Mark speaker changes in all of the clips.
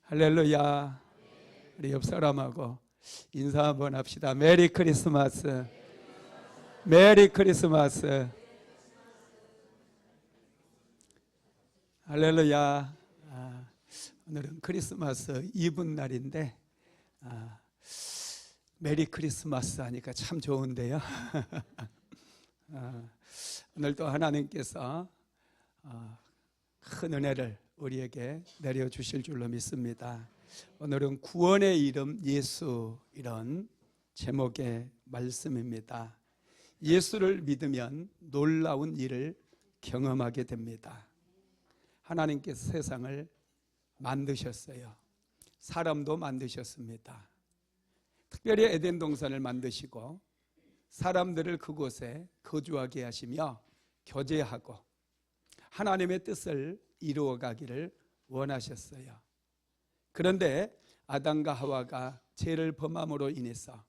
Speaker 1: 할렐루야. 우리 옆 사람하고 인사 한번 합시다. 메리 크리스마스. 메리 크리스마스. 할렐루야. 오늘은 크리스마스 이브 날인데 메리 크리스마스 하니까 참 좋은데요. 오늘도 하나님께서 큰 은혜를 우리에게 내려주실 줄로 믿습니다. 오늘은 구원의 이름 예수, 이런 제목의 말씀입니다. 예수를 믿으면 놀라운 일을 경험하게 됩니다. 하나님께서 세상을 만드셨어요. 사람도 만드셨습니다. 특별히 에덴 동산을 만드시고 사람들을 그곳에 거주하게 하시며 교제하고 하나님의 뜻을 이루어가기를 원하셨어요. 그런데 아담과 하와가 죄를 범함으로 인해서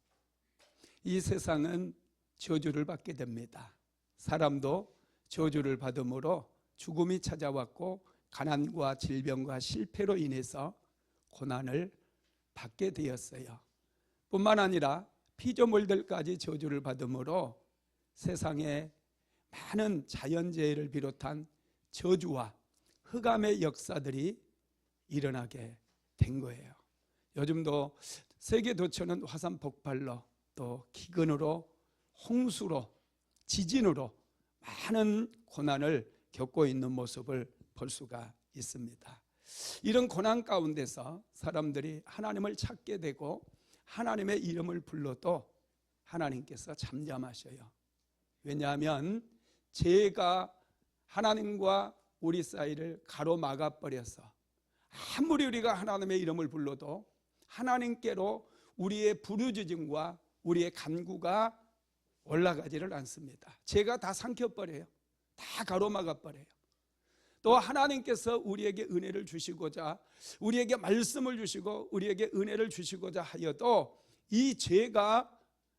Speaker 1: 이 세상은 저주를 받게 됩니다. 사람도 저주를 받음으로 죽음이 찾아왔고 가난과 질병과 실패로 인해서 고난을 받게 되었어요. 뿐만 아니라 피조물들까지 저주를 받음으로 세상에 많은 자연재해를 비롯한 저주와 흑암의 역사들이 일어나게 된 거예요. 요즘도 세계 도처는 화산 폭발로, 또 기근으로, 홍수로, 지진으로 많은 고난을 겪고 있는 모습을 볼 수가 있습니다. 이런 고난 가운데서 사람들이 하나님을 찾게 되고 하나님의 이름을 불러도 하나님께서 잠잠하셔요. 왜냐하면 죄가 하나님과 우리 사이를 가로막아 버려서 아무리 우리가 하나님의 이름을 불러도 하나님께로 우리의 부르짖음과 우리의 간구가 올라가지를 않습니다. 죄가 다 삼켜버려요. 다 가로막아 버려요. 또 하나님께서 우리에게 은혜를 주시고자, 우리에게 말씀을 주시고 우리에게 은혜를 주시고자 하여도 이 죄가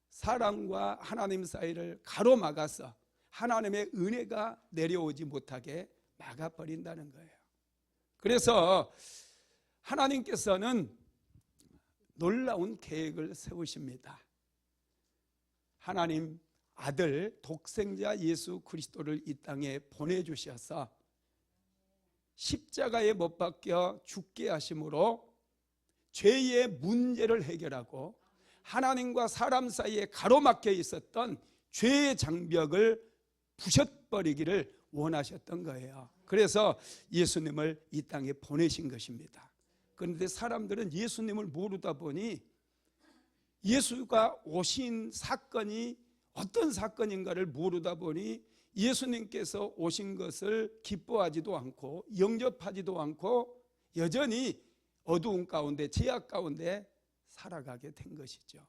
Speaker 1: 사람과 하나님 사이를 가로막아서 하나님의 은혜가 내려오지 못하게 막아버린다는 거예요. 그래서 하나님께서는 놀라운 계획을 세우십니다. 하나님 아들 독생자 예수 그리스도를 이 땅에 보내주셔서 십자가에 못 박혀 죽게 하심으로 죄의 문제를 해결하고 하나님과 사람 사이에 가로막혀 있었던 죄의 장벽을 부셔버리기를 원하셨던 거예요. 그래서 예수님을 이 땅에 보내신 것입니다. 그런데 사람들은 예수님을 모르다 보니 예수가 오신 사건이 어떤 사건인가를 모르다 보니 예수님께서 오신 것을 기뻐하지도 않고 영접하지도 않고 여전히 어두운 가운데, 죄악 가운데 살아가게 된 것이죠.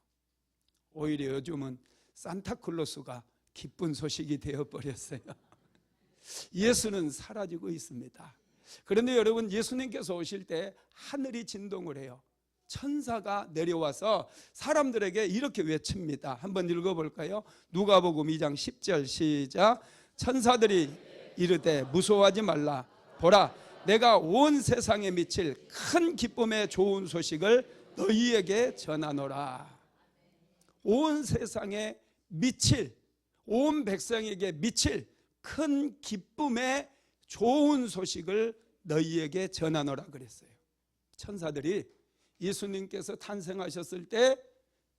Speaker 1: 오히려 요즘은 산타클로스가 기쁜 소식이 되어버렸어요. 예수는 사라지고 있습니다. 그런데 여러분, 예수님께서 오실 때 하늘이 진동을 해요. 천사가 내려와서 사람들에게 이렇게 외칩니다. 한번 읽어볼까요? 누가복음 2장 10절 시작. 천사들이 이르되 무서워하지 말라. 보라, 내가 온 세상에 미칠 큰 기쁨의 좋은 소식을 너희에게 전하노라. 온 세상에 미칠, 온 백성에게 미칠 큰 기쁨의 좋은 소식을 너희에게 전하노라 그랬어요. 천사들이 예수님께서 탄생하셨을 때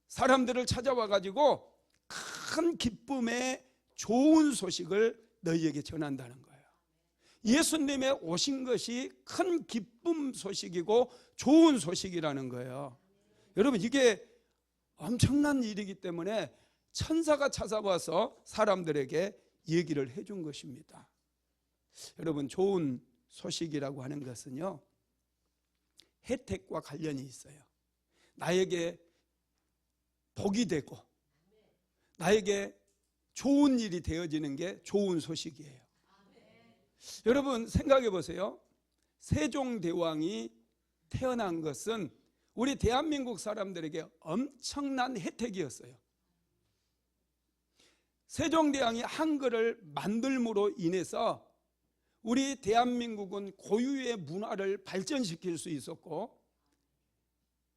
Speaker 1: 사람들을 찾아와 가지고 큰 기쁨의 좋은 소식을 너희에게 전한다는 거예요. 예수님의 오신 것이 큰 기쁨 소식이고 좋은 소식이라는 거예요. 여러분, 이게 엄청난 일이기 때문에 천사가 찾아와서 사람들에게 얘기를 해준 것입니다. 여러분, 좋은 소식이라고 하는 것은요, 혜택과 관련이 있어요. 나에게 복이 되고 나에게 좋은 일이 되어지는 게 좋은 소식이에요. 여러분, 생각해 보세요. 세종대왕이 태어난 것은 우리 대한민국 사람들에게 엄청난 혜택이었어요. 세종대왕이 한글을 만들므로 인해서 우리 대한민국은 고유의 문화를 발전시킬 수 있었고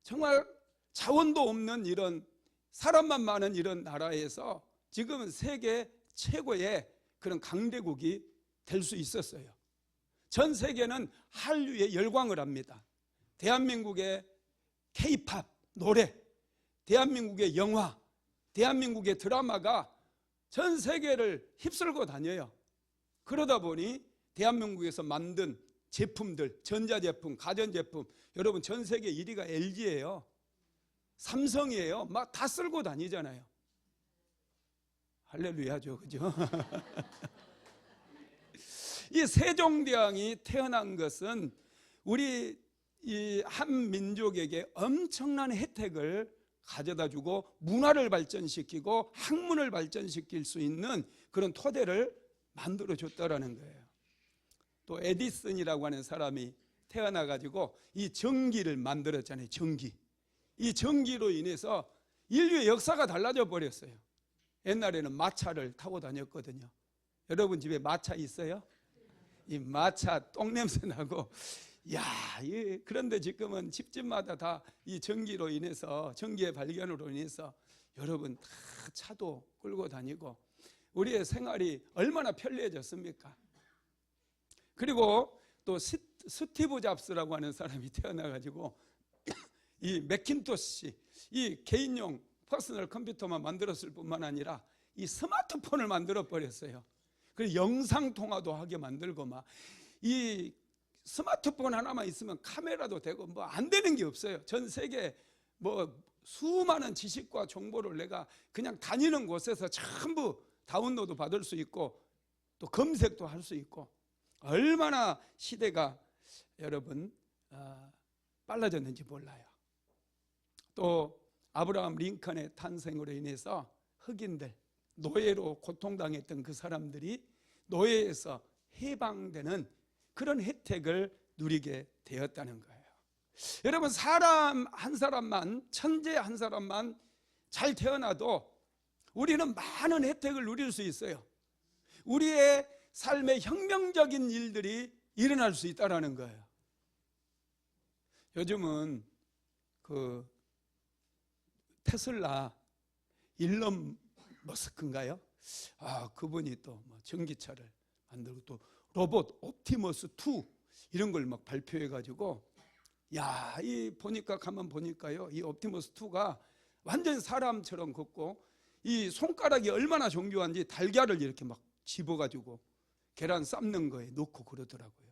Speaker 1: 정말 자원도 없는 이런 사람만 많은 이런 나라에서 지금은 세계 최고의 그런 강대국이 될 수 있었어요. 전 세계는 한류에 열광을 합니다. 대한민국의 K-팝 노래, 대한민국의 영화, 대한민국의 드라마가 전 세계를 휩쓸고 다녀요. 그러다 보니 대한민국에서 만든 제품들, 전자제품, 가전제품, 여러분 전 세계 1위가 LG예요. 삼성이에요. 막 다 쓸고 다니잖아요. 할렐루야죠, 그죠? 이 세종대왕이 태어난 것은 우리 이 한 민족에게 엄청난 혜택을 가져다 주고 문화를 발전시키고 학문을 발전시킬 수 있는 그런 토대를 만들어 줬다라는 거예요. 또 에디슨이라고 하는 사람이 태어나 가지고 이 전기를 만들었잖아요. 전기. 이 전기로 인해서 인류의 역사가 달라져 버렸어요. 옛날에는 마차를 타고 다녔거든요. 여러분 집에 마차 있어요? 이 마차 똥냄새 나고, 그런데 지금은 집집마다 다 이 전기로 인해서, 전기의 발견으로 인해서 여러분 다 차도 끌고 다니고 우리의 생활이 얼마나 편리해졌습니까? 그리고 또 스티브 잡스라고 하는 사람이 태어나가지고 이 매킨토시, 이 개인용 퍼스널 컴퓨터만 만들었을 뿐만 아니라 이 스마트폰을 만들어 버렸어요. 그리고 영상통화도 하게 만들고 막 이 스마트폰 하나만 있으면 카메라도 되고 뭐 안 되는 게 없어요. 전 세계 뭐 수많은 지식과 정보를 내가 그냥 다니는 곳에서 전부 다운로드 받을 수 있고 또 검색도 할 수 있고 얼마나 시대가 여러분 빨라졌는지 몰라요. 또 아브라함 링컨의 탄생으로 인해서 흑인들, 노예로 고통당했던 그 사람들이 노예에서 해방되는 그런 혜택을 누리게 되었다는 거예요. 여러분 사람 한 사람만, 천재 한 사람만 잘 태어나도 우리는 많은 혜택을 누릴 수 있어요. 우리의 삶에 혁명적인 일들이 일어날 수 있다는 거예요. 요즘은 그 테슬라 일론 머스크인가요? 그분이 또 뭐 전기차를 만들고 또 로봇 옵티머스 2 이런 걸 막 발표해 가지고 이 보니까 가만 보니까요. 이 옵티머스 2가 완전 사람처럼 걷고 이 손가락이 얼마나 정교한지 달걀을 이렇게 막 집어 가지고 계란 삶는 거에 넣고 그러더라고요.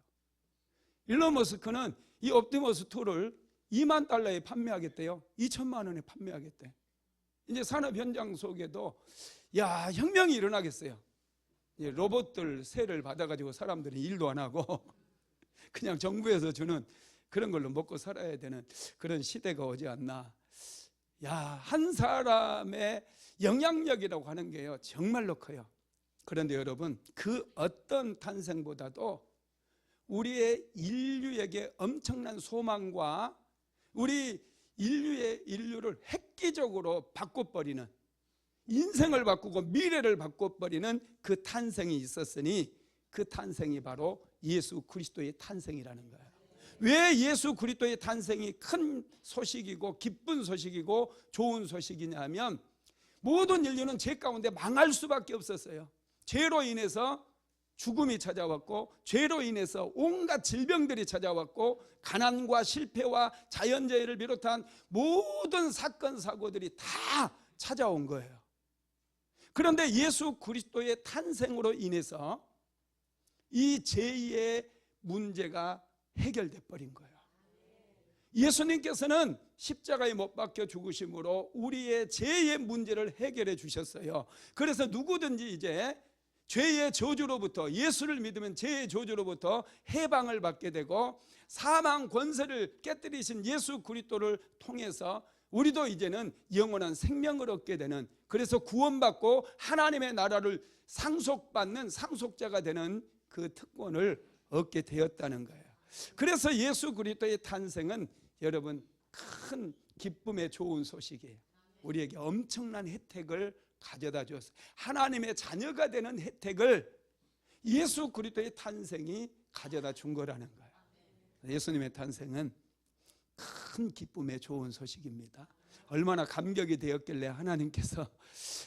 Speaker 1: 일론 머스크는 이 옵티머스 2를 2만 달러에 판매하겠대요. 2천만 원에 판매하겠대. 이제 산업 현장 속에도 혁명이 일어나겠어요. 로봇들 세를 받아가지고 사람들이 일도 안 하고 그냥 정부에서 주는 그런 걸로 먹고 살아야 되는 그런 시대가 오지 않나. 한 사람의 영향력이라고 하는 게요 정말로 커요. 그런데 여러분 그 어떤 탄생보다도 우리의 인류에게 엄청난 소망과 우리 인류를 획기적으로 바꿔버리는, 인생을 바꾸고 미래를 바꿔버리는 그 탄생이 있었으니 그 탄생이 바로 예수 그리스도의 탄생이라는 거예요. 왜 예수 그리스도의 탄생이 큰 소식이고 기쁜 소식이고 좋은 소식이냐면 모든 인류는 죄 가운데 망할 수밖에 없었어요. 죄로 인해서 죽음이 찾아왔고 죄로 인해서 온갖 질병들이 찾아왔고 가난과 실패와 자연재해를 비롯한 모든 사건 사고들이 다 찾아온 거예요. 그런데 예수 그리스도의 탄생으로 인해서 이 죄의 문제가 해결돼 버린 거예요. 예수님께서는 십자가에 못 박혀 죽으심으로 우리의 죄의 문제를 해결해 주셨어요. 그래서 누구든지 이제 죄의 저주로부터, 예수를 믿으면 죄의 저주로부터 해방을 받게 되고 사망 권세를 깨뜨리신 예수 그리스도를 통해서 우리도 이제는 영원한 생명을 얻게 되는, 그래서 구원받고 하나님의 나라를 상속받는 상속자가 되는 그 특권을 얻게 되었다는 거예요. 그래서 예수 그리스도의 탄생은 여러분 큰 기쁨의 좋은 소식이에요. 우리에게 엄청난 혜택을 가져다 주었어요. 하나님의 자녀가 되는 혜택을 예수 그리스도의 탄생이 가져다 준 거라는 거예요. 예수님의 탄생은 큰 기쁨의 좋은 소식입니다. 얼마나 감격이 되었길래 하나님께서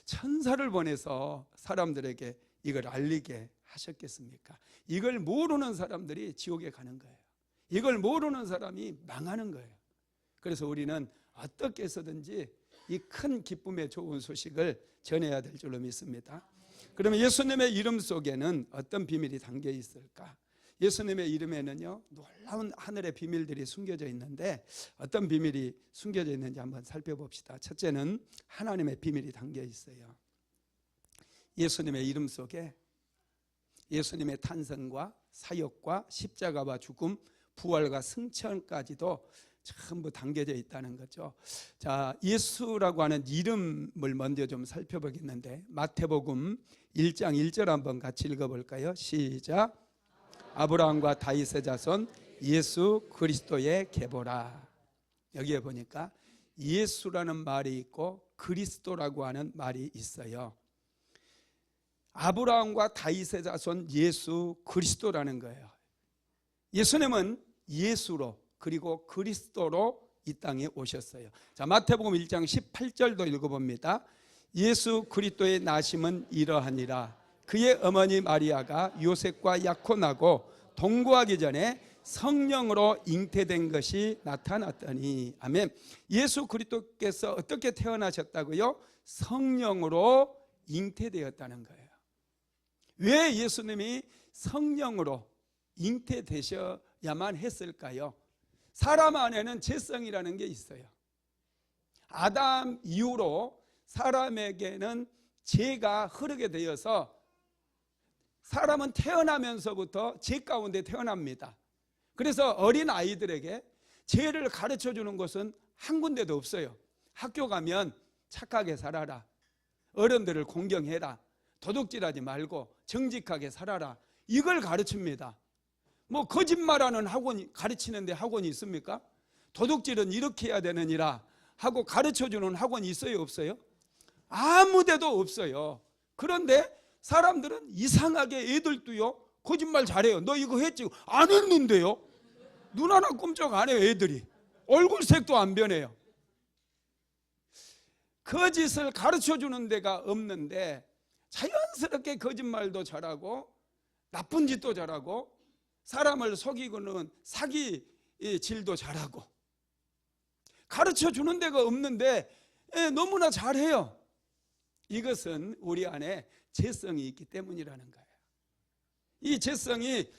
Speaker 1: 천사를 보내서 사람들에게 이걸 알리게 하셨겠습니까? 이걸 모르는 사람들이 지옥에 가는 거예요. 이걸 모르는 사람이 망하는 거예요. 그래서 우리는 어떻게 해서든지 이 큰 기쁨의 좋은 소식을 전해야 될 줄로 믿습니다. 그러면 예수님의 이름 속에는 어떤 비밀이 담겨 있을까? 예수님의 이름에는요, 놀라운 하늘의 비밀들이 숨겨져 있는데 어떤 비밀이 숨겨져 있는지 한번 살펴봅시다. 첫째는 하나님의 비밀이 담겨 있어요. 예수님의 이름 속에 예수님의 탄생과 사역과 십자가와 죽음, 부활과 승천까지도 전부 담겨져 있다는 거죠. 자, 예수라고 하는 이름을 먼저 좀 살펴보겠는데 마태복음 1장 1절 한번 같이 읽어볼까요? 시작. 아브라함과 다윗의 자손 예수 그리스도의 계보라. 여기에 보니까 예수라는 말이 있고 그리스도라고 하는 말이 있어요. 아브라함과 다윗의 자손 예수 그리스도라는 거예요. 예수님은 예수로 그리고 그리스도로 이 땅에 오셨어요. 자, 마태복음 1장 18절도 읽어봅니다. 예수 그리스도의 나심은 이러하니라. 그의 어머니 마리아가 요셉과 약혼하고 동거하기 전에 성령으로 잉태된 것이 나타났더니. 아멘. 예수 그리스도께서 어떻게 태어나셨다고요? 성령으로 잉태되었다는 거예요. 왜 예수님이 성령으로 잉태되셔야만 했을까요? 사람 안에는 죄성이라는 게 있어요. 아담 이후로 사람에게는 죄가 흐르게 되어서 사람은 태어나면서부터 죄 가운데 태어납니다. 그래서 어린 아이들에게 죄를 가르쳐 주는 곳은 한 군데도 없어요. 학교 가면 착하게 살아라, 어른들을 공경해라, 도둑질하지 말고 정직하게 살아라, 이걸 가르칩니다. 뭐 거짓말하는 학원이 가르치는데 학원이 있습니까? 도둑질은 이렇게 해야 되느니라 하고 가르쳐주는 학원이 있어요, 없어요? 아무 데도 없어요. 그런데 사람들은 이상하게 애들도요 거짓말 잘해요. 너 이거 했지? 안 했는데요. 눈 하나 꼼짝 안 해요. 애들이 얼굴색도 안 변해요. 거짓을 가르쳐주는 데가 없는데 자연스럽게 거짓말도 잘하고 나쁜 짓도 잘하고 사람을 속이고는 사기 질도 잘하고 가르쳐주는 데가 없는데 너무나 잘해요. 이것은 우리 안에 죄성이 있기 때문이라는 거예요. 이 죄성이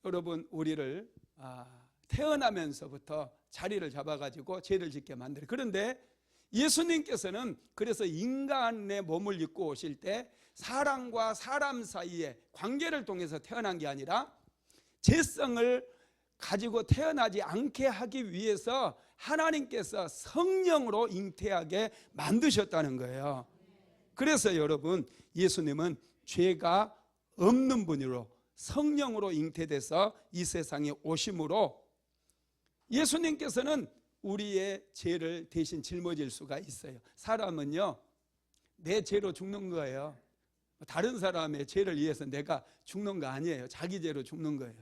Speaker 1: 여러분 우리를 태어나면서부터 자리를 잡아가지고 죄를 짓게 만들어요. 그런데 예수님께서는 그래서 인간의 몸을 입고 오실 때 사람과 사람 사이의 관계를 통해서 태어난 게 아니라 죄성을 가지고 태어나지 않게 하기 위해서 하나님께서 성령으로 잉태하게 만드셨다는 거예요. 그래서 여러분 예수님은 죄가 없는 분으로 성령으로 잉태돼서 이 세상에 오심으로 예수님께서는 우리의 죄를 대신 짊어질 수가 있어요. 사람은요 내 죄로 죽는 거예요. 다른 사람의 죄를 위해서 내가 죽는 거 아니에요. 자기 죄로 죽는 거예요.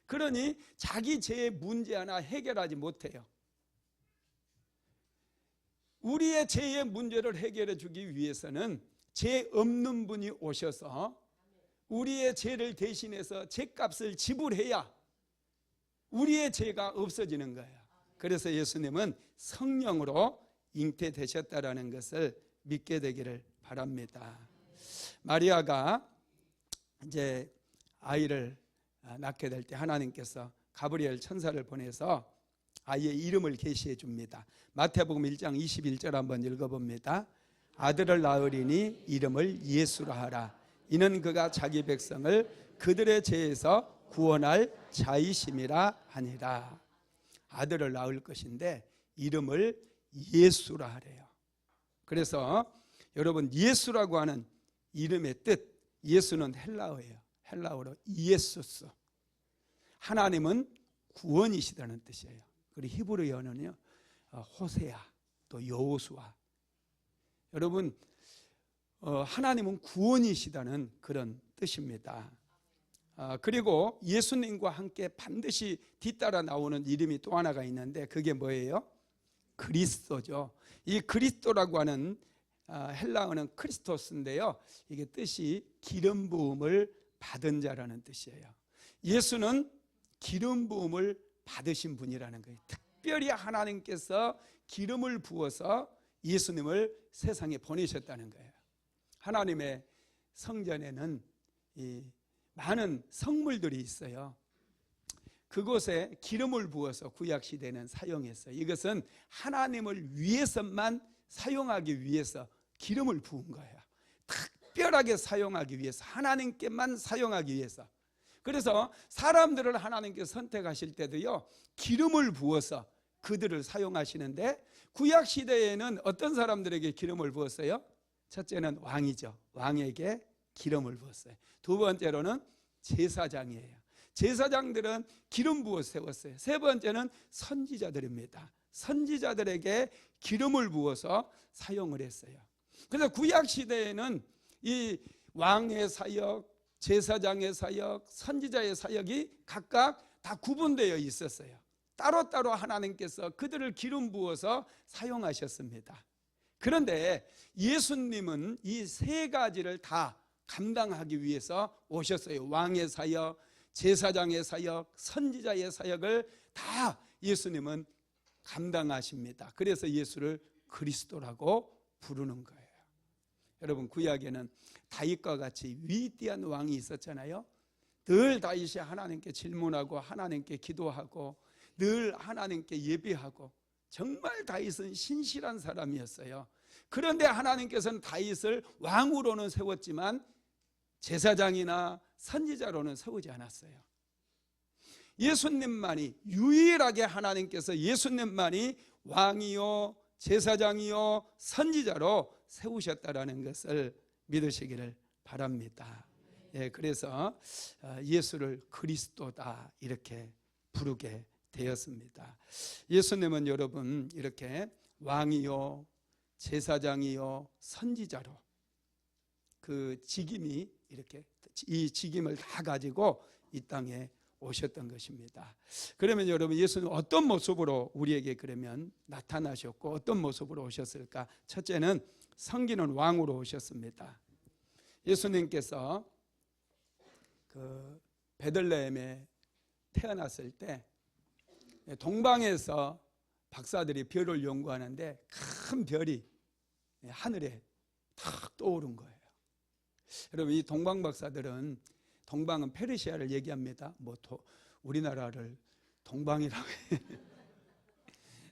Speaker 1: 그러니 자기 죄의 문제 하나 해결하지 못해요. 우리의 죄의 문제를 해결해 주기 위해서는 죄 없는 분이 오셔서 우리의 죄를 대신해서 죄값을 지불해야 우리의 죄가 없어지는 거예요. 그래서 예수님은 성령으로 잉태되셨다라는 것을 믿게 되기를 바랍니다. 마리아가 이제 아이를 낳게 될 때 하나님께서 가브리엘 천사를 보내서 아이의 이름을 계시해 줍니다. 마태복음 1장 21절 한번 읽어봅니다. 아들을 낳으리니 이름을 예수라 하라. 이는 그가 자기 백성을 그들의 죄에서 구원할 자이심이라 하니라. 아들을 낳을 것인데 이름을 예수라 하래요. 그래서 여러분 예수라고 하는 이름의 뜻, 예수는 헬라어예요. 헬라어로 이에소스. 하나님은 구원이시다는 뜻이에요. 그리고 히브리어는요 호세아 또 여호수아. 여러분 하나님은 구원이시다는 그런 뜻입니다. 그리고 예수님과 함께 반드시 뒤따라 나오는 이름이 또 하나가 있는데 그게 뭐예요? 그리스도죠. 이 그리스도라고 하는 헬라어는 크리스토스인데요, 이게 뜻이 기름 부음을 받은 자라는 뜻이에요. 예수는 기름 부음을 받으신 분이라는 거예요. 특별히 하나님께서 기름을 부어서 예수님을 세상에 보내셨다는 거예요. 하나님의 성전에는 이 많은 성물들이 있어요. 그곳에 기름을 부어서 구약시대는 사용했어요. 이것은 하나님을 위해서만 사용하기 위해서 기름을 부은 거예요. 특별하게 사용하기 위해서, 하나님께만 사용하기 위해서. 그래서 사람들을 하나님께서 선택하실 때도요, 기름을 부어서 그들을 사용하시는데, 구약시대에는 어떤 사람들에게 기름을 부었어요? 첫째는 왕이죠. 왕에게 기름을 부었어요. 두 번째로는 제사장이에요. 제사장들은 기름 부어 세웠어요. 세 번째는 선지자들입니다. 선지자들에게 기름을 부어서 사용을 했어요. 그래서 구약시대에는 이 왕의 사역, 제사장의 사역, 선지자의 사역이 각각 다 구분되어 있었어요. 따로따로 하나님께서 그들을 기름 부어서 사용하셨습니다. 그런데 예수님은 이 세 가지를 다 감당하기 위해서 오셨어요. 왕의 사역, 제사장의 사역, 선지자의 사역을 다 예수님은 감당하십니다. 그래서 예수를 그리스도라고 부르는 거예요. 여러분, 구약에는 다윗과 같이 위대한 왕이 있었잖아요. 늘 다윗이 하나님께 질문하고 하나님께 기도하고 늘 하나님께 예배하고, 정말 다윗은 신실한 사람이었어요. 그런데 하나님께서는 다윗을 왕으로는 세웠지만 제사장이나 선지자로는 세우지 않았어요. 예수님만이, 유일하게 하나님께서 예수님만이 왕이요 제사장이요 선지자로 세우셨다라는 것을 믿으시기를 바랍니다. 그래서 예수를 그리스도다 이렇게 부르게 되었습니다. 예수님은 여러분 이렇게 왕이요 제사장이요 선지자로 그 직임이 이렇게, 이 직임을 다 가지고 이 땅에 오셨던 것입니다. 그러면 여러분, 예수는 어떤 모습으로 우리에게 그러면 나타나셨고 어떤 모습으로 오셨을까? 첫째는 섬기는 왕으로 오셨습니다. 예수님께서 그 베들레헴에 태어났을 때 동방에서 박사들이 별을 연구하는데 큰 별이 하늘에 탁 떠오른 거예요. 여러분, 이 동방 박사들은, 동방은 페르시아를 얘기합니다. 우리나라를 동방이라고 해요.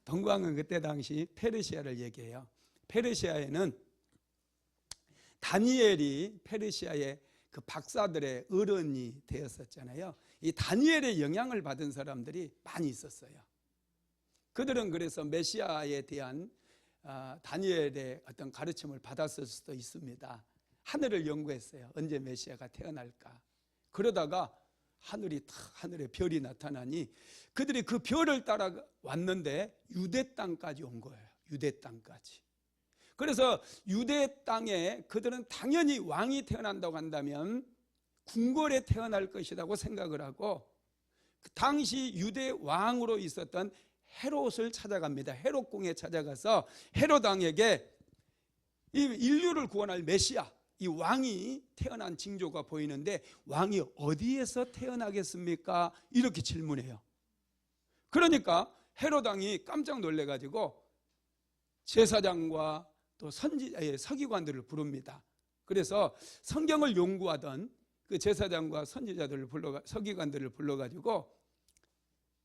Speaker 1: 동방은 그때 당시 페르시아를 얘기해요. 페르시아에는 다니엘이 페르시아의 그 박사들의 어른이 되었었잖아요. 이 다니엘의 영향을 받은 사람들이 많이 있었어요. 그들은 그래서 메시아에 대한 다니엘의 어떤 가르침을 받았을 수도 있습니다. 하늘을 연구했어요. 언제 메시아가 태어날까. 그러다가 하늘에 별이 나타나니 그들이 그 별을 따라 왔는데 유대 땅까지 온 거예요. 유대 땅까지. 그래서 유대 땅에 그들은 당연히 왕이 태어난다고 한다면 궁궐에 태어날 것이라고 생각을 하고, 그 당시 유대 왕으로 있었던 헤롯을 찾아갑니다. 헤롯궁에 찾아가서 헤롯 왕에게 이 인류를 구원할 메시아, 이 왕이 태어난 징조가 보이는데 왕이 어디에서 태어나겠습니까? 이렇게 질문해요. 그러니까 헤롯 왕이 깜짝 놀래가지고 제사장과 또 서기관들을 부릅니다. 그래서 성경을 연구하던 그 제사장과 서기관들을 불러가지고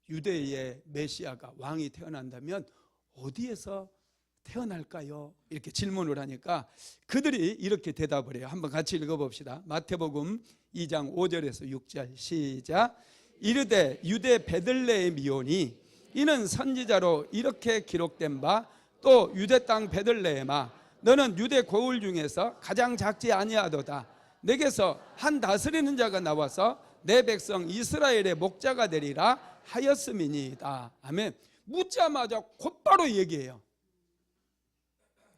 Speaker 1: 유대의 메시아가 왕이 태어난다면 어디에서 태어날까요? 이렇게 질문을 하니까 그들이 이렇게 대답을 해요. 한번 같이 읽어봅시다. 마태복음 2장 5절에서 6절 시작. 이르되 유대 베들레헴이오니 이는 선지자로 이렇게 기록된 바, 또 유대 땅 베들레헴아 너는 유대 고을 중에서 가장 작지 아니하도다. 내게서 한 다스리는 자가 나와서 내 백성 이스라엘의 목자가 되리라 하였음이니이다. 아멘. 묻자마자 곧바로 얘기해요.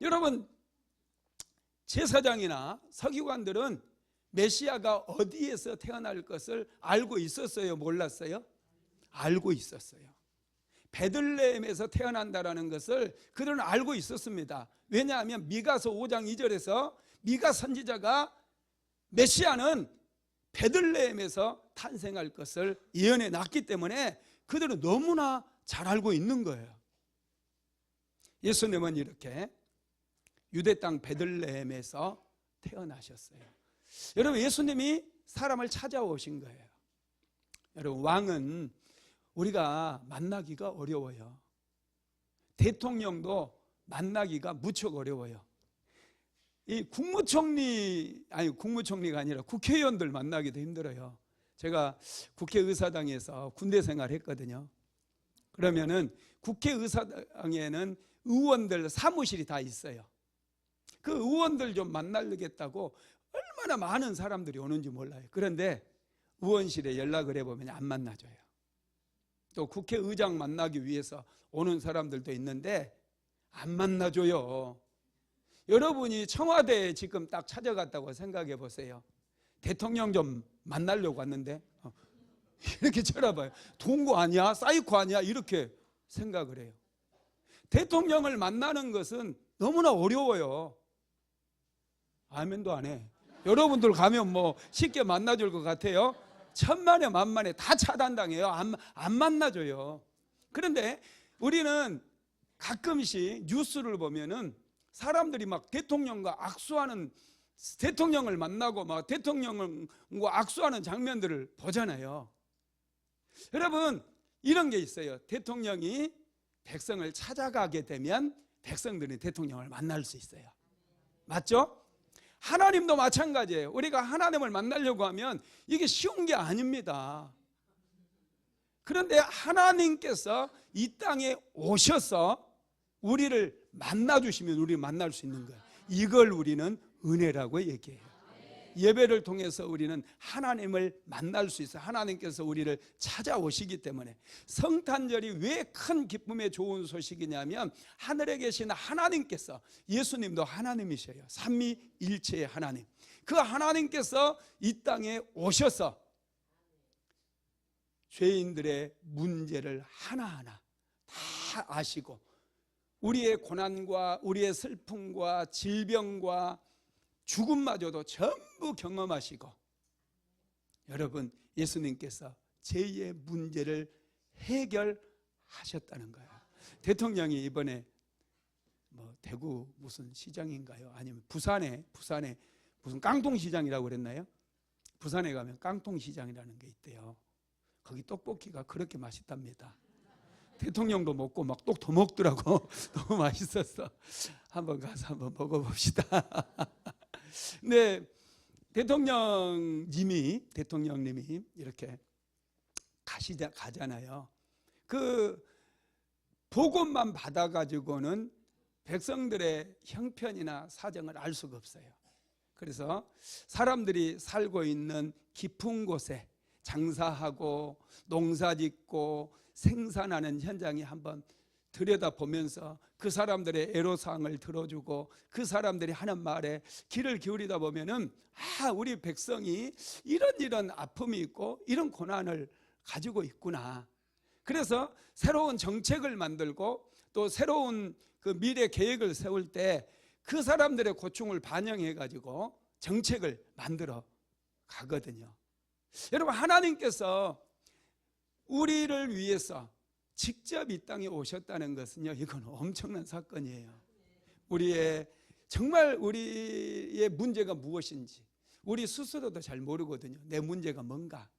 Speaker 1: 여러분, 제사장이나 서기관들은 메시아가 어디에서 태어날 것을 알고 있었어요? 몰랐어요? 알고 있었어요. 베들레헴에서 태어난다라는 것을 그들은 알고 있었습니다. 왜냐하면 미가서 5장 2절에서 미가 선지자가 메시아는 베들레헴에서 탄생할 것을 예언해 놨기 때문에 그들은 너무나 잘 알고 있는 거예요. 예수님은 이렇게 유대 땅 베들레헴에서 태어나셨어요. 여러분, 예수님이 사람을 찾아오신 거예요. 여러분, 왕은 우리가 만나기가 어려워요. 대통령도 만나기가 무척 어려워요. 이 국무총리가 아니라 국회의원들 만나기도 힘들어요. 제가 국회의사당에서 군대 생활했거든요. 그러면은 국회의사당에는 의원들 사무실이 다 있어요. 그 의원들 좀 만나려겠다고 얼마나 많은 사람들이 오는지 몰라요. 그런데 의원실에 연락을 해보면 안 만나줘요. 또 국회의장 만나기 위해서 오는 사람들도 있는데 안 만나줘요. 여러분이 청와대에 지금 딱 찾아갔다고 생각해 보세요. 대통령 좀 만나려고 왔는데 이렇게 쳐다봐요. 동거 아니야? 사이코 아니야? 이렇게 생각을 해요. 대통령을 만나는 것은 너무나 어려워요. 아멘도 안 해. 여러분들 가면 뭐 쉽게 만나줄 것 같아요? 천만에 만만에 다 차단당해요. 안 만나줘요. 그런데 우리는 가끔씩 뉴스를 보면은 사람들이 막 대통령과 악수하는, 대통령을 만나고 막 대통령과 악수하는 장면들을 보잖아요. 여러분, 이런 게 있어요. 대통령이 백성을 찾아가게 되면 백성들이 대통령을 만날 수 있어요. 맞죠? 하나님도 마찬가지예요. 우리가 하나님을 만나려고 하면 이게 쉬운 게 아닙니다. 그런데 하나님께서 이 땅에 오셔서 우리를 만나주시면 우리를 만날 수 있는 거예요. 이걸 우리는 은혜라고 얘기해요. 예배를 통해서 우리는 하나님을 만날 수 있어요. 하나님께서 우리를 찾아오시기 때문에. 성탄절이 왜 큰 기쁨의 좋은 소식이냐면 하늘에 계신 하나님께서, 예수님도 하나님이셔요. 삼위일체의 하나님. 그 하나님께서 이 땅에 오셔서 죄인들의 문제를 하나하나 다 아시고 우리의 고난과 우리의 슬픔과 질병과 죽음마저도 전부 경험하시고, 여러분, 예수님께서 죄의 문제를 해결하셨다는 거예요. 대통령이 이번에 뭐 대구 무슨 시장인가요? 아니면 부산에 무슨 깡통시장이라고 그랬나요? 부산에 가면 깡통시장이라는 게 있대요. 거기 떡볶이가 그렇게 맛있답니다. 대통령도 먹고 막 또 더 먹더라고. 너무 맛있었어. 한번 가서 한번 먹어봅시다. 근데 대통령님이 이렇게 가잖아요. 그 복음만 받아가지고는 백성들의 형편이나 사정을 알 수가 없어요. 그래서 사람들이 살고 있는 깊은 곳에 장사하고 농사짓고 생산하는 현장에 한번 들여다보면서 그 사람들의 애로사항을 들어주고 그 사람들이 하는 말에 귀를 기울이다 보면은 우리 백성이 이런 아픔이 있고 이런 고난을 가지고 있구나. 그래서 새로운 정책을 만들고 또 새로운 그 미래 계획을 세울 때 그 사람들의 고충을 반영해 가지고 정책을 만들어 가거든요. 여러분, 하나님께서 우리를 위해서 직접 이 땅에 오셨다는 것은요, 이건 엄청난 사건이에요. 정말 우리의 문제가 무엇인지 우리 스스로도 잘 모르거든요. 내 문제가 뭔가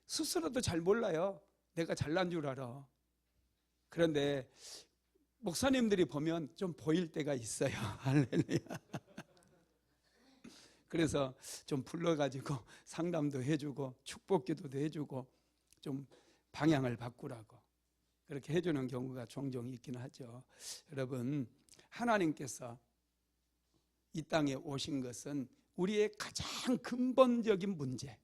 Speaker 1: 스스로도 잘 몰라요. 내가 잘난 줄 알아. 그런데 목사님들이 보면 좀 보일 때가 있어요. 할렐루야. 그래서 좀 불러가지고 상담도 해주고 축복기도도 해주고 좀 방향을 바꾸라고 그렇게 해주는 경우가 종종 있긴 하죠. 여러분, 하나님께서 이 땅에 오신 것은 우리의 가장 근본적인 문제,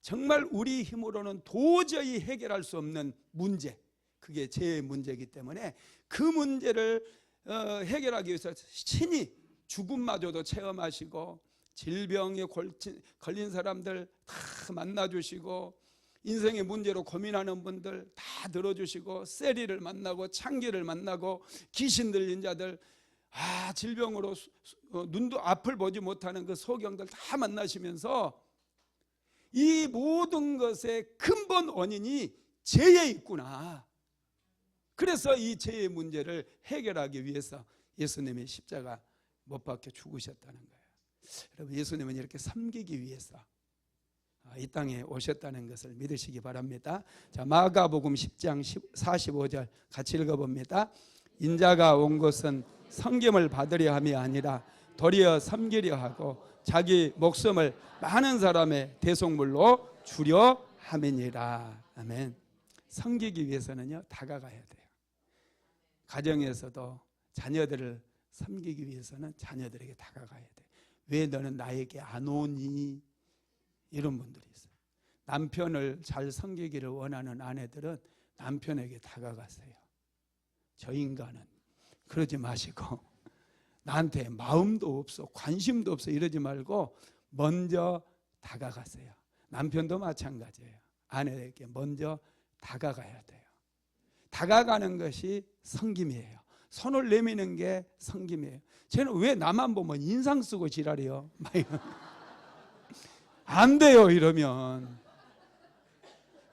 Speaker 1: 정말 우리 힘으로는 도저히 해결할 수 없는 문제, 그게 죄의 문제이기 때문에 그 문제를 해결하기 위해서 친히 죽음마저도 체험하시고 질병에 걸린 사람들 다 만나주시고, 인생의 문제로 고민하는 분들 다 들어주시고, 세리를 만나고 창기를 만나고, 귀신 들린 자들, 질병으로 눈도 앞을 보지 못하는 그 소경들 다 만나시면서 이 모든 것의 근본 원인이 죄에 있구나. 그래서 이 죄의 문제를 해결하기 위해서 예수님이 십자가 못 박혀 죽으셨다는 거예요. 여러분, 예수님은 이렇게 섬기기 위해서 이 땅에 오셨다는 것을 믿으시기 바랍니다. 자, 마가복음 10장 45절 같이 읽어봅니다. 인자가 온 것은 섬김을 받으려 함이 아니라 도리어 섬기려 하고 자기 목숨을 많은 사람의 대속물로 주려 함이니라. 아멘. 섬기기 위해서는요, 다가가야 돼요. 가정에서도 자녀들을 섬기기 위해서는 자녀들에게 다가가야 돼. 왜 너는 나에게 안 오니? 이런 분들이 있어요. 남편을 잘 섬기기를 원하는 아내들은 남편에게 다가가세요. 저 인간은 그러지 마시고, 나한테 마음도 없어, 관심도 없어 이러지 말고 먼저 다가가세요. 남편도 마찬가지예요. 아내에게 먼저 다가가야 돼요. 다가가는 것이 섬김이에요. 손을 내미는 게 섬김이에요. 쟤는 왜 나만 보면 인상 쓰고 지랄해요? 안 돼요. 이러면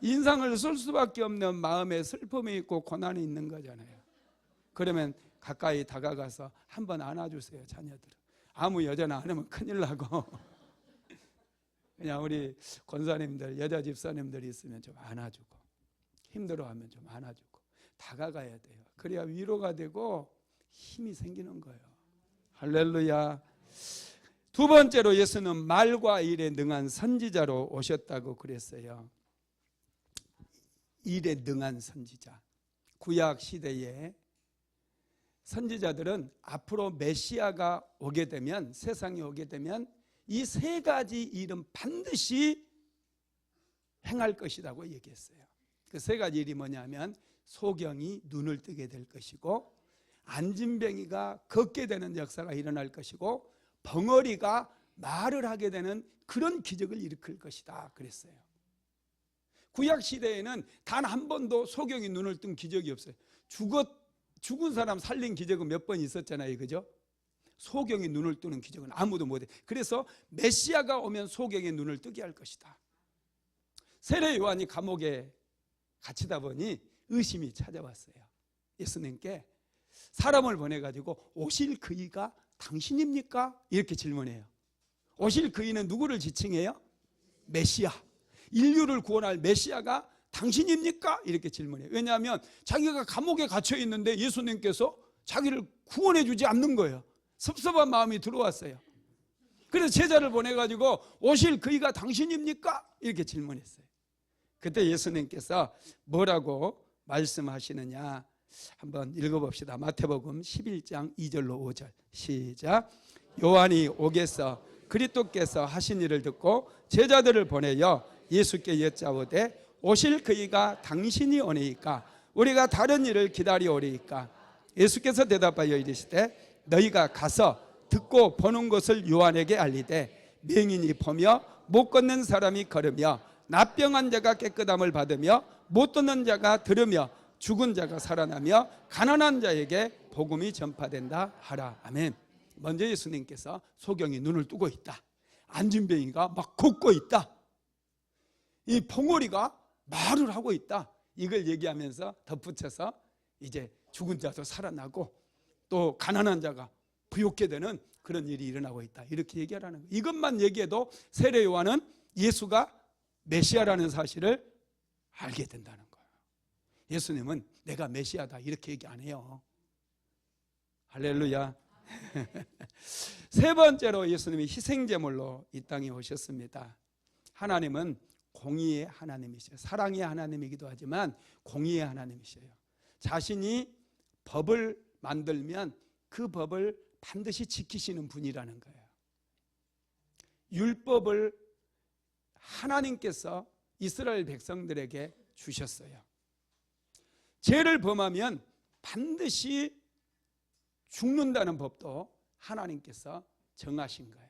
Speaker 1: 인상을 쓸 수밖에 없는 마음에 슬픔이 있고 고난이 있는 거잖아요. 그러면 가까이 다가가서 한번 안아주세요. 자녀들은 아무 여자나 안으면 큰일 나고 그냥 우리 권사님들, 여자 집사님들이 있으면 좀 안아주고, 힘들어하면 좀 안아주고 다가가야 돼요. 그래야 위로가 되고 힘이 생기는 거예요. 할렐루야. 두 번째로 예수는 말과 일에 능한 선지자로 오셨다고 그랬어요. 일에 능한 선지자. 구약 시대에 선지자들은 앞으로 메시아가 오게 되면, 세상에 오게 되면 이 세 가지 일은 반드시 행할 것이라고 얘기했어요. 그 세 가지 일이 뭐냐면, 소경이 눈을 뜨게 될 것이고, 안진뱅이가 걷게 되는 역사가 일어날 것이고, 벙어리가 말을 하게 되는 그런 기적을 일으킬 것이다 그랬어요. 구약 시대에는 단 한 번도 소경이 눈을 뜬 기적이 없어요. 죽은 사람 살린 기적은 몇 번 있었잖아요. 그죠? 소경이 눈을 뜨는 기적은 아무도 못해. 그래서 메시아가 오면 소경의 눈을 뜨게 할 것이다. 세례 요한이 감옥에 갇히다 보니 의심이 찾아왔어요. 예수님께 사람을 보내가지고 오실 그이가 당신입니까? 이렇게 질문해요. 오실 그이는 누구를 지칭해요? 메시아. 인류를 구원할 메시아가 당신입니까? 이렇게 질문해요. 왜냐하면 자기가 감옥에 갇혀 있는데 예수님께서 자기를 구원해 주지 않는 거예요. 섭섭한 마음이 들어왔어요. 그래서 제자를 보내가지고 오실 그이가 당신입니까? 이렇게 질문했어요. 그때 예수님께서 뭐라고 말씀하시느냐 한번 읽어봅시다. 마태복음 11장 2절로 5절 시작. 요한이 오게서 그리스도께서 하신 일을 듣고 제자들을 보내어 예수께 여짜오되 오실 그이가 당신이 오니까 우리가 다른 일을 기다려오리이까? 예수께서 대답하여 이르시되 너희가 가서 듣고 보는 것을 요한에게 알리되 맹인이 보며 못 걷는 사람이 걸으며 납병한 자가 깨끗함을 받으며 못 듣는 자가 들으며 죽은 자가 살아나며 가난한 자에게 복음이 전파된다 하라. 아멘. 먼저 예수님께서 소경이 눈을 뜨고 있다. 안진뱅이가 막 걷고 있다. 이 벙어리가 말을 하고 있다. 이걸 얘기하면서 덧붙여서 이제 죽은 자도 살아나고 또 가난한 자가 부욕게 되는 그런 일이 일어나고 있다. 이렇게 얘기하라는 거예요. 이것만 얘기해도 세례 요한은 예수가 메시아라는 사실을 알게 된다는 거예요. 예수님은 내가 메시아다 이렇게 얘기 안 해요. 할렐루야. 세 번째로 예수님이 희생제물로 이 땅에 오셨습니다. 하나님은 공의의 하나님이셔요. 사랑의 하나님이기도 하지만 공의의 하나님이셔요. 자신이 법을 만들면 그 법을 반드시 지키시는 분이라는 거예요. 율법을 하나님께서 이스라엘 백성들에게 주셨어요. 죄를 범하면 반드시 죽는다는 법도 하나님께서 정하신 거예요.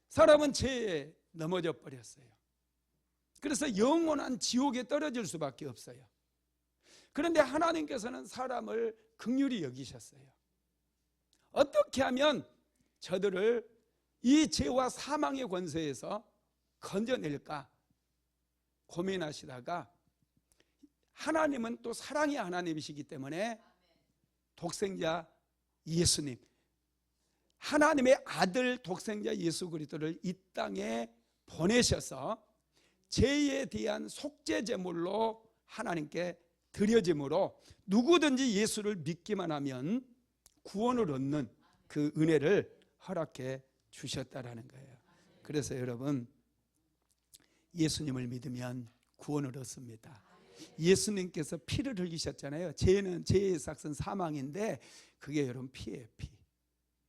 Speaker 1: 사람은 죄에 넘어져 버렸어요. 그래서 영원한 지옥에 떨어질 수밖에 없어요. 그런데 하나님께서는 사람을 긍휼히 여기셨어요. 어떻게 하면 저들을 이 죄와 사망의 권세에서 건져낼까 고민하시다가, 하나님은 또 사랑의 하나님이시기 때문에 독생자 예수님, 하나님의 아들 독생자 예수 그리스도를 이 땅에 보내셔서 죄에 대한 속죄 제물로 하나님께 드려짐으로 누구든지 예수를 믿기만 하면 구원을 얻는 그 은혜를 허락해 주셨다라는 거예요. 그래서 여러분, 예수님을 믿으면 구원을 얻습니다. 예수님께서 피를 흘리셨잖아요. 죄의 삭은 사망인데 그게 여러분 피예요. 피.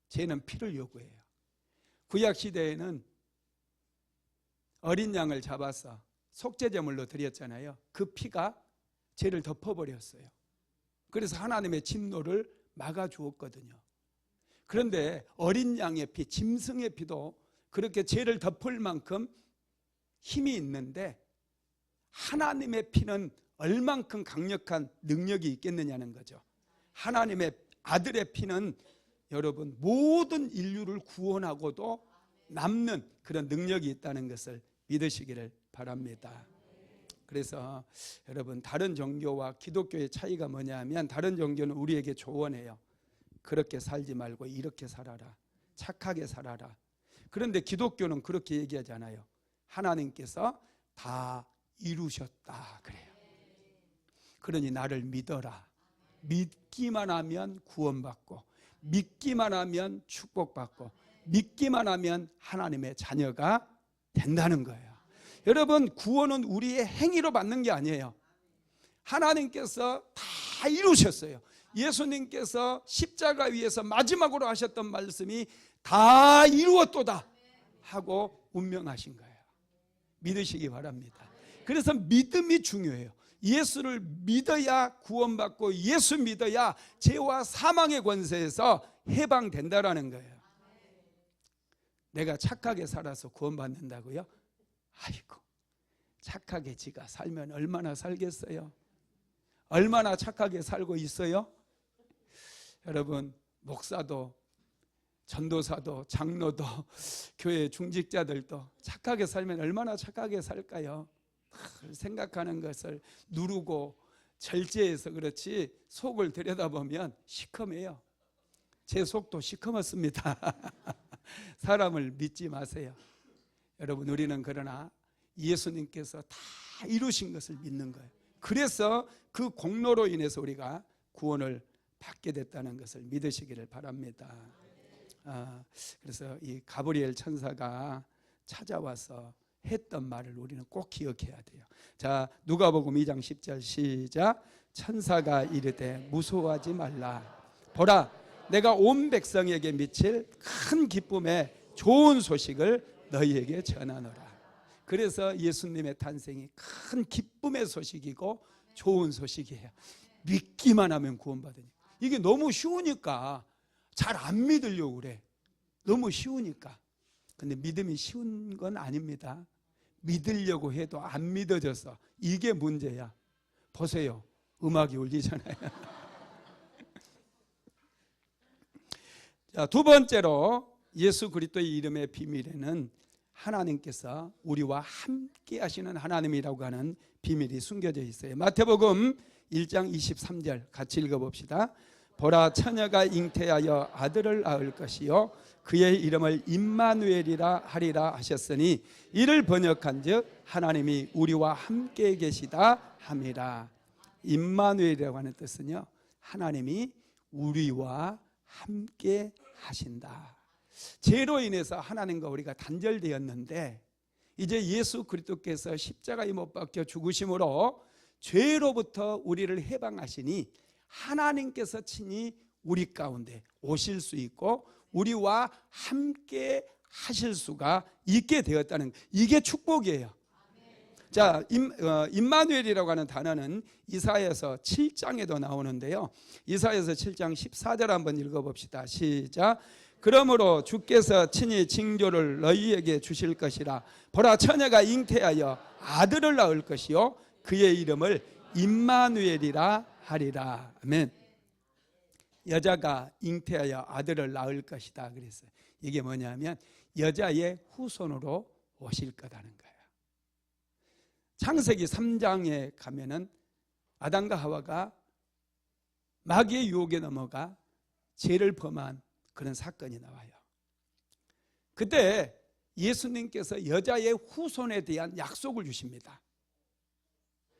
Speaker 1: 죄는 피를 요구해요. 구약 시대에는 어린 양을 잡아서 속죄제물로 드렸잖아요. 그 피가 죄를 덮어버렸어요. 그래서 하나님의 진노를 막아주었거든요. 그런데 어린 양의 피, 짐승의 피도 그렇게 죄를 덮을 만큼 힘이 있는데 하나님의 피는 얼만큼 강력한 능력이 있겠느냐는 거죠. 하나님의 아들의 피는 여러분 모든 인류를 구원하고도 남는 그런 능력이 있다는 것을 믿으시기를 바랍니다. 그래서 여러분, 다른 종교와 기독교의 차이가 뭐냐면, 다른 종교는 우리에게 조언해요. 그렇게 살지 말고 이렇게 살아라, 착하게 살아라. 그런데 기독교는 그렇게 얘기하잖아요. 하나님께서 다 이루셨다 그래요. 그러니 나를 믿어라. 믿기만 하면 구원받고, 믿기만 하면 축복받고, 믿기만 하면 하나님의 자녀가 된다는 거예요. 여러분, 구원은 우리의 행위로 받는 게 아니에요. 하나님께서 다 이루셨어요. 예수님께서 십자가 위에서 마지막으로 하셨던 말씀이 다 이루었도다 하고 운명하신 거예요. 믿으시기 바랍니다. 그래서 믿음이 중요해요. 예수를 믿어야 구원받고, 예수 믿어야 죄와 사망의 권세에서 해방된다라는 거예요. 내가 착하게 살아서 구원받는다고요? 아이고, 착하게 지가 살면 얼마나 살겠어요? 얼마나 착하게 살고 있어요? 여러분, 목사도 전도사도 장로도 교회 중직자들도 착하게 살면 얼마나 착하게 살까요? 생각하는 것을 누르고 절제해서 그렇지 속을 들여다보면 시커매요. 제 속도 시커멓습니다. 사람을 믿지 마세요. 여러분, 우리는 그러나 예수님께서 다 이루신 것을 믿는 거예요. 그래서 그 공로로 인해서 우리가 구원을 받게 됐다는 것을 믿으시기를 바랍니다. 그래서 이 가브리엘 천사가 찾아와서 했던 말을 우리는 꼭 기억해야 돼요. 자, 누가복음 2장 10절 시작. 천사가 이르되 무서워하지 말라. 보라, 내가 온 백성에게 미칠 큰 기쁨의 좋은 소식을 너희에게 전하노라. 그래서 예수님의 탄생이 큰 기쁨의 소식이고 좋은 소식이에요. 믿기만 하면 구원받으니까. 이게 너무 쉬우니까 잘 안 믿으려고 그래. 너무 쉬우니까. 근데 믿음이 쉬운 건 아닙니다. 믿으려고 해도 안 믿어져서 이게 문제야. 보세요, 음악이 울리잖아요. 자, 두 번째로 예수 그리스도의 이름의 비밀에는 하나님께서 우리와 함께 하시는 하나님이라고 하는 비밀이 숨겨져 있어요. 마태복음 1장 23절 같이 읽어봅시다. 보라, 처녀가 잉태하여 아들을 낳을 것이요 그의 이름을 임마누엘이라 하리라 하셨으니 이를 번역한즉 하나님이 우리와 함께 계시다 함이라. 임마누엘이라고 하는 뜻은요, 하나님이 우리와 함께 하신다. 죄로 인해서 하나님과 우리가 단절되었는데 이제 예수 그리스도께서 십자가에 못 박혀 죽으심으로 죄로부터 우리를 해방하시니 하나님께서 친히 우리 가운데 오실 수 있고 우리와 함께 하실 수가 있게 되었다는, 이게 축복이에요. 자, 임마누엘이라고 하는 단어는 이사야서 7장에도 나오는데요. 이사야서 7장 14절 한번 읽어봅시다. 시작. 그러므로 주께서 친히 징조를 너희에게 주실 것이라. 보라, 처녀가 잉태하여 아들을 낳을 것이요 그의 이름을 임마누엘이라 하리라. 아멘. 여자가 잉태하여 아들을 낳을 것이다 그랬어요. 이게 뭐냐면 여자의 후손으로 오실 거다는 거예요. 창세기 3장에 가면은 아담과 하와가 마귀의 유혹에 넘어가 죄를 범한 그런 사건이 나와요. 그때 예수님께서 여자의 후손에 대한 약속을 주십니다.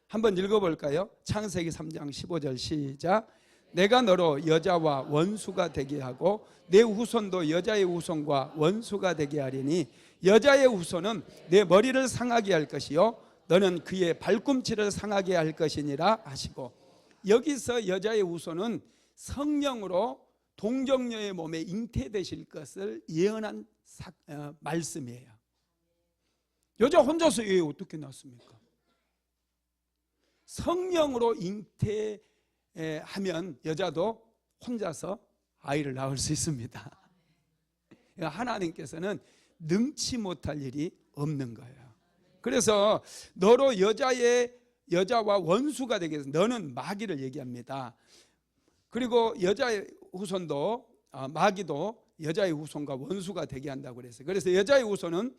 Speaker 1: 한번 읽어볼까요? 창세기 3장 15절 시작. 내가 너로 여자와 원수가 되게 하고 내 후손도 여자의 후손과 원수가 되게 하리니 여자의 후손은 내 머리를 상하게 할 것이요 너는 그의 발꿈치를 상하게 할 것이니라 하시고, 여기서 여자의 후손은 성령으로 동정녀의 몸에 잉태되실 것을 예언한 말씀이에요. 여자 혼자서 애 어떻게 낳습니까? 성령으로 잉태하면 여자도 혼자서 아이를 낳을 수 있습니다. 하나님께서는 능치 못할 일이 없는 거예요. 그래서 너로 여자와 원수가 되게 해서, 너는 마귀를 얘기합니다. 그리고 여자의 후손도 마귀도 여자의 후손과 원수가 되게 한다고 그랬어요. 그래서 여자의 후손은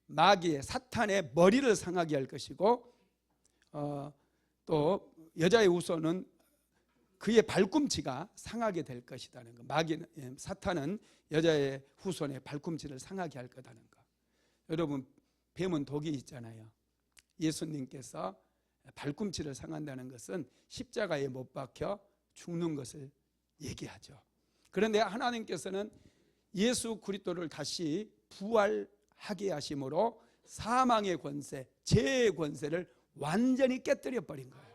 Speaker 1: 마귀의 사탄의 머리를 상하게 할 것이고, 또 여자의 후손은 그의 발꿈치가 상하게 될 것이라는 거. 사탄은 여자의 후손의 발꿈치를 상하게 할 거다는 거. 여러분, 뱀은 독이 있잖아요. 예수님께서 발꿈치를 상한다는 것은 십자가에 못 박혀 죽는 것을 얘기하죠. 그런데 하나님께서는 예수 그리스도를 다시 부활하게 하심으로 사망의 권세, 죄의 권세를 완전히 깨뜨려 버린 거예요.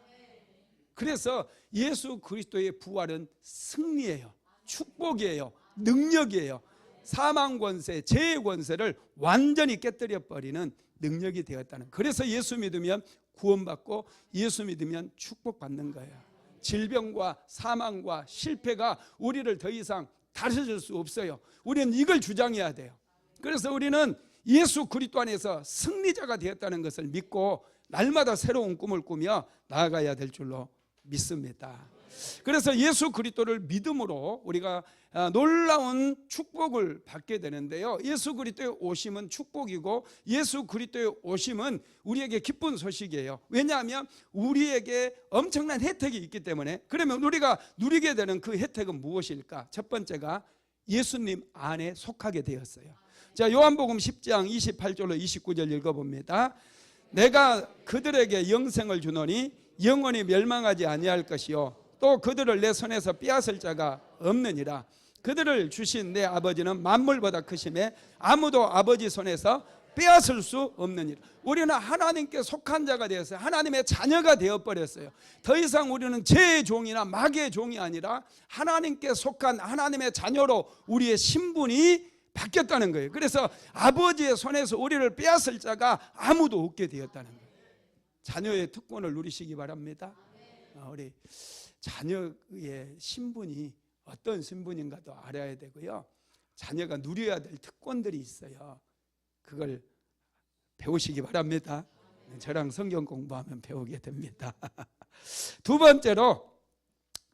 Speaker 1: 그래서 예수 그리스도의 부활은 승리예요. 축복이에요. 능력이에요. 사망 권세, 죄의 권세를 완전히 깨뜨려 버리는 능력이 되었다는. 그래서 예수 믿으면 구원받고 예수 믿으면 축복받는 거예요. 질병과 사망과 실패가 우리를 더 이상 다스릴 수 없어요. 우리는 이걸 주장해야 돼요. 그래서 우리는 예수 그리스도 안에서 승리자가 되었다는 것을 믿고 날마다 새로운 꿈을 꾸며 나아가야 될 줄로 믿습니다. 그래서 예수 그리스도를 믿음으로 우리가 놀라운 축복을 받게 되는데요. 예수 그리스도의 오심은 축복이고 예수 그리스도의 오심은 우리에게 기쁜 소식이에요. 왜냐하면 우리에게 엄청난 혜택이 있기 때문에. 그러면 우리가 누리게 되는 그 혜택은 무엇일까? 첫 번째가 예수님 안에 속하게 되었어요. 자, 요한복음 10장 28절로 29절 읽어봅니다. 내가 그들에게 영생을 주노니 영원히 멸망하지 아니할 것이요 또 그들을 내 손에서 빼앗을 자가 없느니라. 그들을 주신 내 아버지는 만물보다 크심에 아무도 아버지 손에서 빼앗을 수 없느니라. 우리는 하나님께 속한 자가 되었어요. 하나님의 자녀가 되어버렸어요. 더 이상 우리는 죄의 종이나 마귀의 종이 아니라 하나님께 속한 하나님의 자녀로 우리의 신분이 바뀌었다는 거예요. 그래서 아버지의 손에서 우리를 빼앗을 자가 아무도 없게 되었다는 거예요. 자녀의 특권을 누리시기 바랍니다. 우리 자녀의 신분이 어떤 신분인가도 알아야 되고요. 자녀가 누려야 될 특권들이 있어요. 그걸 배우시기 바랍니다. 저랑 성경 공부하면 배우게 됩니다. 두 번째로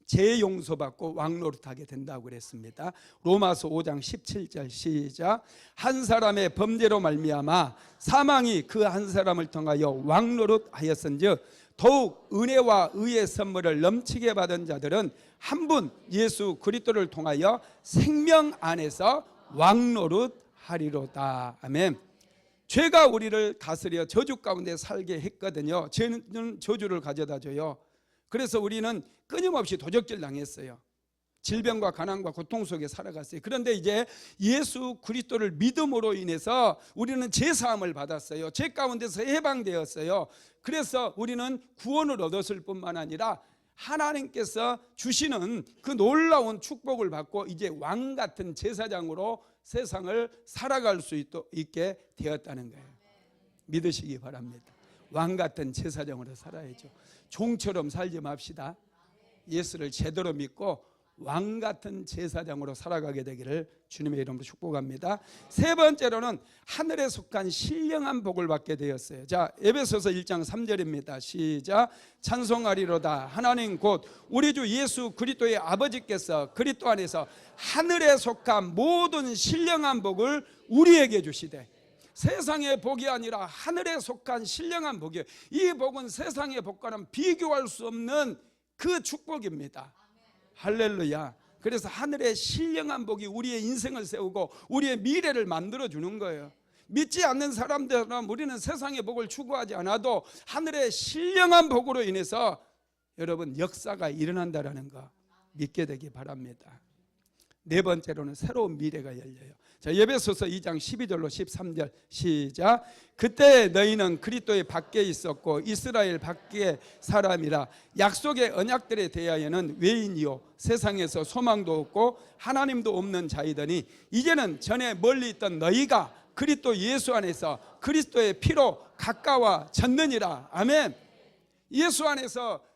Speaker 1: 죄 용서받고 왕노릇하게 된다고 그랬습니다. 로마서 5장 17절 시작. 한 사람의 범죄로 말미암아 사망이 그 한 사람을 통하여 왕노릇하였은즉 더욱 은혜와 의의 선물을 넘치게 받은 자들은 한 분 예수 그리스도를 통하여 생명 안에서 왕노릇하리로다. 아멘. 죄가 우리를 다스려 저주 가운데 살게 했거든요. 죄는 저주를 가져다 줘요. 그래서 우리는 끊임없이 도적질 당했어요. 질병과 가난과 고통 속에 살아갔어요. 그런데 이제 예수 그리스도를 믿음으로 인해서 우리는 죄사함을 받았어요. 죄 가운데서 해방되었어요. 그래서 우리는 구원을 얻었을 뿐만 아니라 하나님께서 주시는 그 놀라운 축복을 받고 이제 왕 같은 제사장으로 세상을 살아갈 수 있게 되었다는 거예요. 믿으시기 바랍니다. 왕 같은 제사장으로 살아야죠. 종처럼 살지 맙시다. 예수를 제대로 믿고 왕 같은 제사장으로 살아가게 되기를 주님의 이름으로 축복합니다. 세 번째로는 하늘에 속한 신령한 복을 받게 되었어요. 자, 에베소서 1장 3절입니다. 시작. 찬송하리로다 하나님 곧 우리 주 예수 그리스도의 아버지께서 그리스도 안에서 하늘에 속한 모든 신령한 복을 우리에게 주시되. 세상의 복이 아니라 하늘에 속한 신령한 복이에요. 이 복은 세상의 복과는 비교할 수 없는 그 축복입니다. 할렐루야. 그래서 하늘의 신령한 복이 우리의 인생을 세우고 우리의 미래를 만들어주는 거예요. 믿지 않는 사람들은 우리는 세상의 복을 추구하지 않아도 하늘의 신령한 복으로 인해서 여러분 역사가 일어난다는 거 믿게 되기 바랍니다. 네 번째로는 새로운 미래가 열려요. 자, 에베소서 2장 12절로 13절 시작. 그때 너희는 그리스도의 밖에 있었고 이스라엘 밖의 사람이라 약속의 언약들에 대하여는 외인이요 세상에서 소망도 없고 하나님도 없는 자이더니 이제는 전에 멀리 있던 너희가 그리스도 예수 안에서 그리스도의 피로 가까워졌느니라. 아멘. 예수 안에서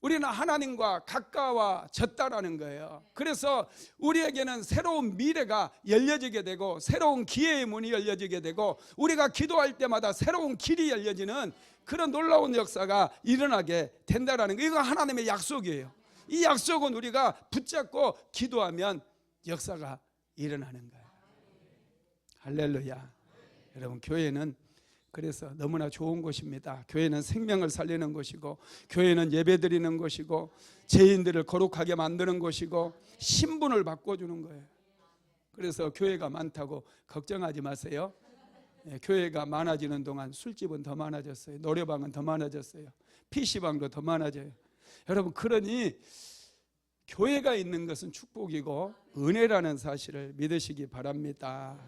Speaker 1: 우리는 하나님과 가까워졌다라는 거예요. 그래서 우리에게는 새로운 미래가 열려지게 되고 새로운 기회의 문이 열려지게 되고 우리가 기도할 때마다 새로운 길이 열려지는 그런 놀라운 역사가 일어나게 된다라는 거예요. 이거 하나님의 약속이에요. 이 약속은 우리가 붙잡고 기도하면 역사가 일어나는 거예요. 할렐루야. 여러분, 교회는 그래서 너무나 좋은 곳입니다. 교회는 생명을 살리는 곳이고 교회는 예배드리는 곳이고 죄인들을 거룩하게 만드는 곳이고 신분을 바꿔주는 거예요. 그래서 교회가 많다고 걱정하지 마세요. 교회가 많아지는 동안 술집은 더 많아졌어요. 노래방은 더 많아졌어요. PC방도 더 많아져요. 여러분, 그러니 교회가 있는 것은 축복이고 은혜라는 사실을 믿으시기 바랍니다.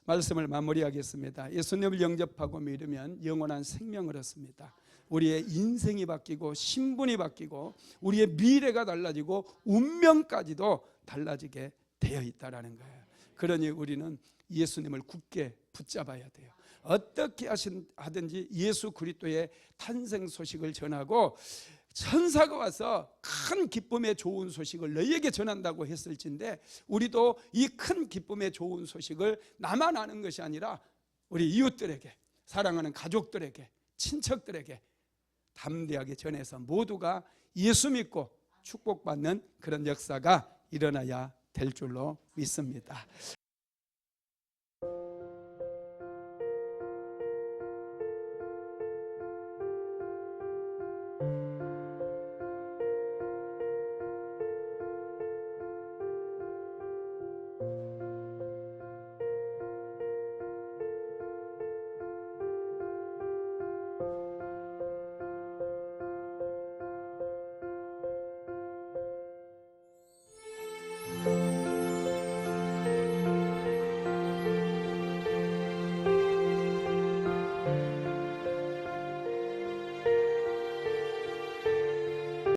Speaker 1: 말씀을 마무리하겠습니다. 예수님을 영접하고 믿으면 영원한 생명을 얻습니다. 우리의 인생이 바뀌고 신분이 바뀌고 우리의 미래가 달라지고 운명까지도 달라지게 되어 있다는 거예요. 그러니 우리는 예수님을 굳게 붙잡아야 돼요. 어떻게 하든지 예수 그리스도의 탄생 소식을 전하고 천사가 와서 큰 기쁨의 좋은 소식을 너희에게 전한다고 했을진데 우리도 이 큰 기쁨의 좋은 소식을 나만 아는 것이 아니라 우리 이웃들에게, 사랑하는 가족들에게, 친척들에게 담대하게 전해서 모두가 예수 믿고 축복받는 그런 역사가 일어나야 될 줄로 믿습니다.